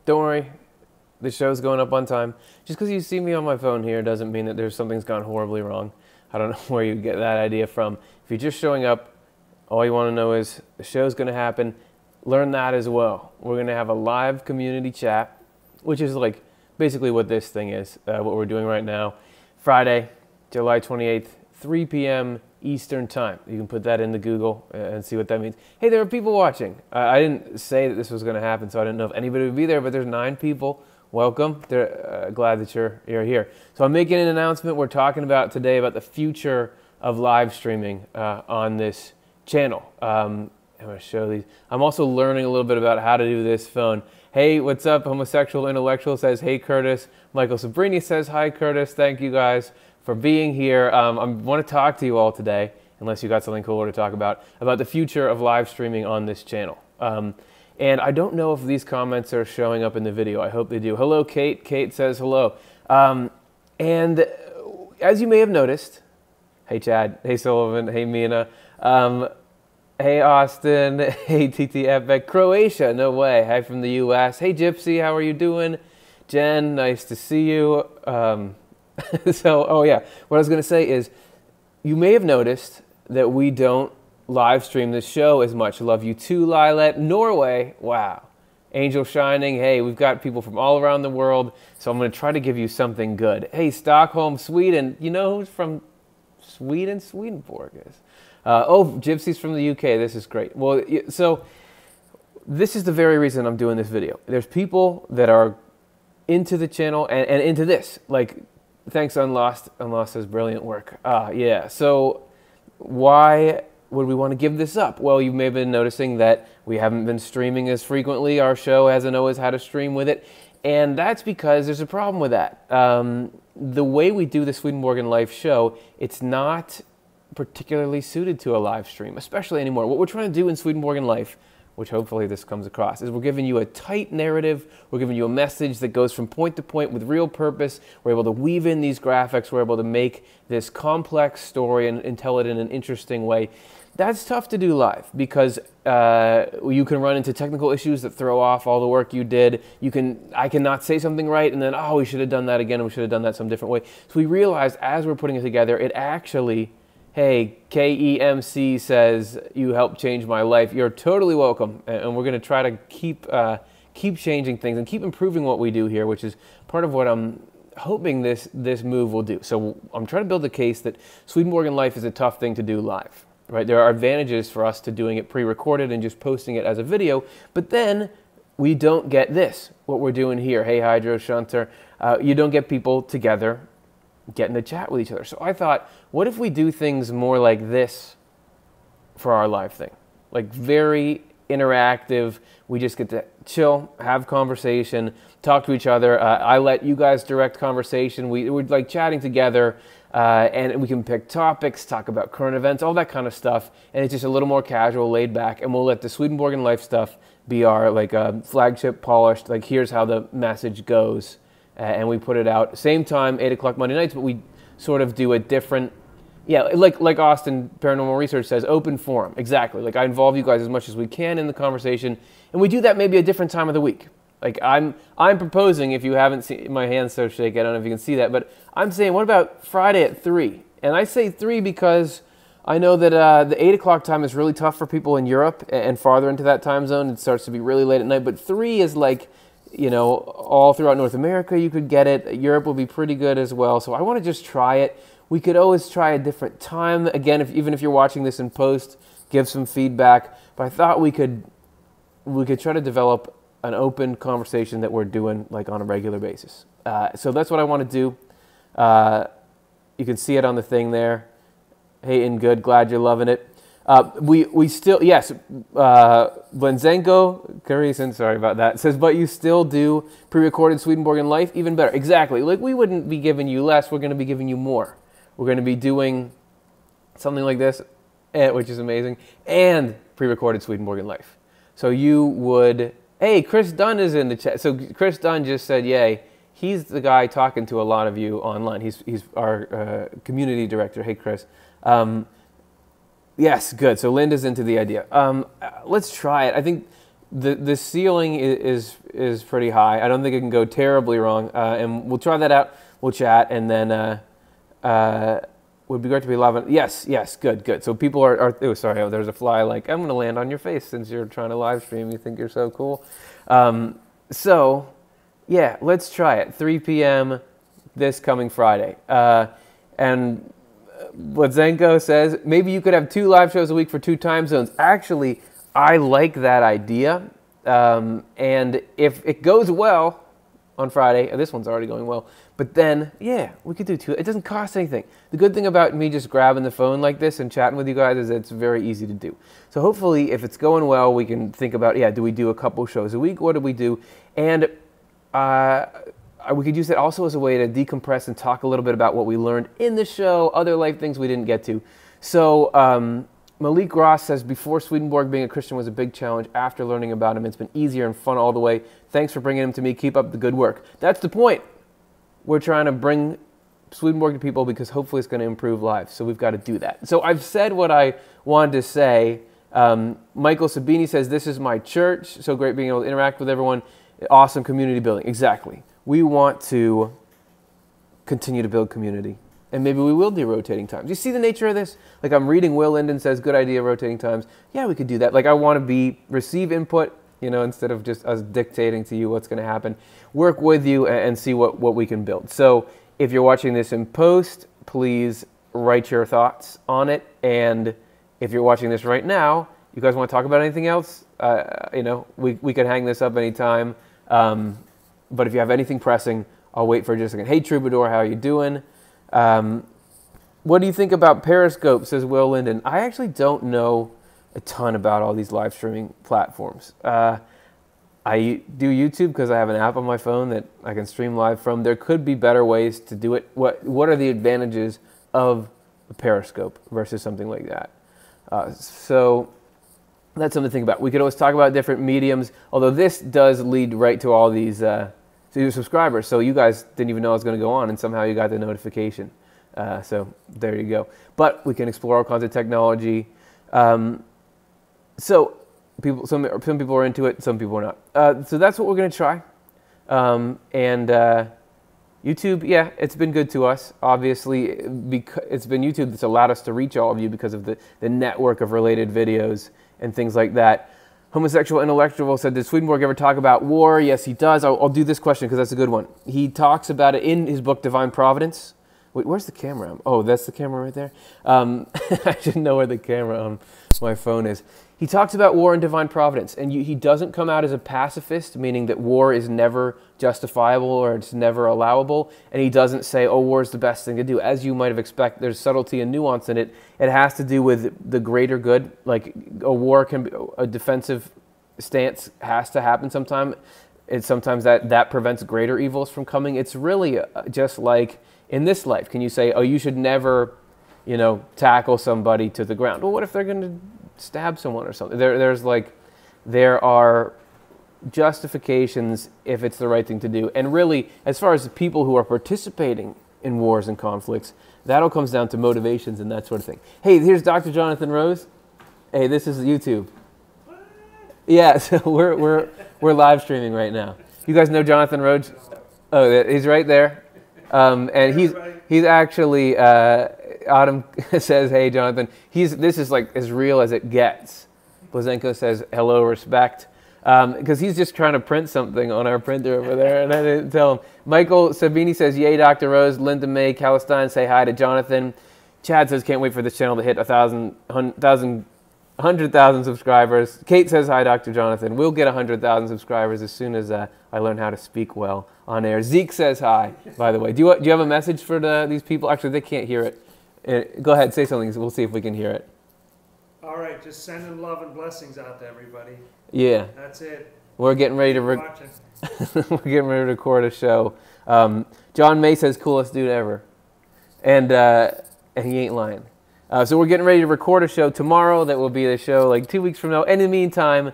Don't worry, the show's going up on time. Just because you see me on my phone here doesn't mean that something's gone horribly wrong. I don't know where you get that idea from. If you're just showing up, all you want to know is the show's going to happen. Learn that as well. We're going to have a live community chat, which is like basically what this thing is, what we're doing right now. Friday, July 28th, 3 p.m. Eastern Time. You can put that into Google and see what that means. Hey, there are people watching. I didn't say that this was going to happen, so I didn't know if anybody would be there, but there's 9 people. Welcome. They're glad that you're here. So I'm making an announcement. We're talking about today about the future of live streaming on this channel. I'm going to show these. I'm also learning a little bit about how to do this phone. Hey, what's up? Homosexual Intellectual says, hey, Curtis. Michael Sabrini says, hi, Curtis. Thank you guys for being here. I want to talk to you all today, unless you got something cooler to talk about the future of live streaming on this channel. And I don't know if these comments are showing up in the video. I hope they do. Hello, Kate. Kate says hello. And as you may have noticed, hey, Chad. Hey, Sullivan. Hey, Mina. Hey, Austin. Hey, TTF. Croatia. No way. Hi from the U.S. Hey, Gypsy. How are you doing? Jen, nice to see you. Oh yeah, what I was going to say is you may have noticed that we don't live stream this show as much. Love you too, Lilet. Norway, wow. Angel Shining, hey, we've got people from all around the world, so I'm going to try to give you something good. Hey, Stockholm, Sweden. You know who's from Sweden? Swedenborg is. Oh, Gypsy's from the UK. This is great. Well, so this is the very reason I'm doing this video. There's people that are into the channel and into this. Like, thanks, Unlost. Unlost says brilliant work. Yeah. So why would we want to give this up? Well, you may have been noticing that we haven't been streaming as frequently. Our show hasn't always had a stream with it. And that's because there's a problem with that. The way we do the Swedenborg Life show, it's not particularly suited to a live stream, especially anymore. What we're trying to do in Swedenborg Life, which hopefully this comes across, is we're giving you a tight narrative, we're giving you a message that goes from point to point with real purpose. We're able to weave in these graphics, we're able to make this complex story and tell it in an interesting way. That's tough to do live because you can run into technical issues that throw off all the work you did. I cannot say something right and then, oh, we should have done that again and we should have done that some different way. So we realized as we're putting it together, it actually, hey, KEMC says, you helped change my life. You're totally welcome. And we're going to try to keep changing things and keep improving what we do here, which is part of what I'm hoping this move will do. So I'm trying to build a case that Swedenborg Life is a tough thing to do live. Right? There are advantages for us to doing it pre-recorded and just posting it as a video, but then we don't get this, what we're doing here. Hey, Hydro Shunter. You don't get people together getting to chat with each other. So I thought, what if we do things more like this for our live thing? Like very interactive. We just get to chill, have conversation, talk to each other. I let you guys direct conversation. We're like chatting together, and we can pick topics, talk about current events, all that kind of stuff. And it's just a little more casual, laid back. And we'll let the Swedenborg Life stuff be our like flagship, polished. Like here's how the message goes. And we put it out same time, 8 o'clock Monday nights, but we sort of do a different, yeah, like Austin Paranormal Research says, open forum. Exactly. Like I involve you guys as much as we can in the conversation, and we do that maybe a different time of the week. Like I'm proposing, if you haven't seen my hands so shaky, I don't know if you can see that, but I'm saying, what about Friday at 3? And I say 3 because I know that the 8 o'clock time is really tough for people in Europe and farther into that time zone. It starts to be really late at night, but 3 is like, you know, all throughout North America, you could get it. Europe will be pretty good as well. So I want to just try it. We could always try a different time. Again, even if you're watching this in post, give some feedback. But I thought we could try to develop an open conversation that we're doing like on a regular basis. So that's what I want to do. You can see it on the thing there. Hey, and good. Glad you're loving it. We still, yes, Blenzenko Karisen, sorry about that, says, but you still do pre-recorded Swedenborg Life, even better. Exactly. Like, we wouldn't be giving you less, we're going to be giving you more. We're going to be doing something like this, which is amazing, and pre-recorded Swedenborg Life. So you would, hey, Chris Dunn is in the chat. So Chris Dunn just said, yay. He's the guy talking to a lot of you online. He's our community director. Hey, Chris. Yes, good. So Linda's into the idea. Let's try it. I think the ceiling is pretty high. I don't think it can go terribly wrong. And we'll try that out. We'll chat, and then would be great to be live. Yes, good. So people are oh, sorry, oh, there's a fly. Like, I'm going to land on your face since you're trying to live stream. You think you're so cool. So, yeah, let's try it. 3 p.m. this coming Friday. And what Zenko says, maybe you could have 2 live shows a week for 2 time zones. Actually, I like that idea. And if it goes well on Friday, and this one's already going well, but then, yeah, we could do 2. It doesn't cost anything. The good thing about me just grabbing the phone like this and chatting with you guys is it's very easy to do. So hopefully, if it's going well, we can think about, yeah, do we do a couple shows a week? What do we do? And we could use it also as a way to decompress and talk a little bit about what we learned in the show, other life things we didn't get to. So Malik Ross says, before Swedenborg, being a Christian was a big challenge. After learning about him, it's been easier and fun all the way. Thanks for bringing him to me. Keep up the good work. That's the point. We're trying to bring Swedenborg to people because hopefully it's going to improve lives. So we've got to do that. So I've said what I wanted to say. Michael Sabini says, this is my church. So great being able to interact with everyone. Awesome community building. Exactly. We want to continue to build community. And maybe we will do rotating times. You see the nature of this? Like, I'm reading Will Linden says, good idea, rotating times. Yeah, we could do that. Like, I want to receive input, you know, instead of just us dictating to you what's going to happen. Work with you and see what we can build. So if you're watching this in post, please write your thoughts on it. And if you're watching this right now, you guys want to talk about anything else? You know, we could hang this up anytime. But if you have anything pressing, I'll wait for just a second. Hey, Troubadour, how are you doing? What do you think about Periscope, says Will Linden. I actually don't know a ton about all these live streaming platforms. I do YouTube because I have an app on my phone that I can stream live from. There could be better ways to do it. What are the advantages of a Periscope versus something like that? So that's something to think about. We could always talk about different mediums, although this does lead right to all these to your subscribers. So you guys didn't even know I was going to go on, and somehow you got the notification. So there you go. But we can explore all kinds of technology. So some people are into it, some people are not. So that's what we're going to try. And YouTube, yeah, it's been good to us. Obviously, because it's been YouTube that's allowed us to reach all of you because of the network of related videos and things like that. Homosexual Intellectual said, did Swedenborg ever talk about war? Yes, he does. I'll do this question because that's a good one. He talks about it in his book, Divine Providence. Wait, where's the camera? Oh, that's the camera right there? I should know where the camera on my phone is. He talks about war and divine providence, and he doesn't come out as a pacifist, meaning that war is never justifiable or it's never allowable, and he doesn't say, oh, war is the best thing to do. As you might have expected, there's subtlety and nuance in it. It has to do with the greater good. Like, a war can be, a defensive stance has to happen sometime. It's sometimes that prevents greater evils from coming. It's really just like in this life. Can you say, oh, you should never, you know, tackle somebody to the ground? Well, what if they're going to stab someone or something? There are justifications if it's the right thing to do. And really, as far as the people who are participating in wars and conflicts, that all comes down to motivations and that sort of thing. Hey, here's Dr. Jonathan Rose. Hey, this is YouTube. Yeah, so we're live streaming right now. You guys know Jonathan Rhodes? Oh, he's right there. And he's actually, Autumn says, hey, Jonathan, this is like as real as it gets. Blazenko says, hello, respect. Because he's just trying to print something on our printer over there, and I didn't tell him. Michael Sabini says, yay, Dr. Rose. Linda May Calistine, say hi to Jonathan. Chad says, can't wait for this channel to hit 100,000 subscribers. Kate says, hi, Dr. Jonathan. We'll get 100,000 subscribers as soon as I learn how to speak well on air. Zeke says hi, by the way. Do you have a message for these people? Actually, they can't hear it. Go ahead, say something. We'll see if we can hear it. All right, just sending love and blessings out to everybody. Yeah. That's it. We're getting ready to we're getting ready to record a show. John May says, coolest dude ever. And he ain't lying. So we're getting ready to record a show tomorrow. That will be the show like 2 weeks from now. In the meantime,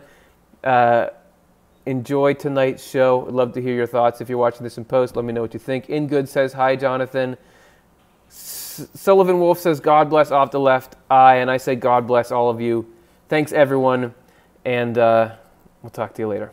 enjoy tonight's show. I'd love to hear your thoughts. If you're watching this in post, let me know what you think. In Good says, hi, Jonathan. Sullivan Wolf says, God bless off the left eye. And I say, God bless all of you. Thanks, everyone. And We'll talk to you later.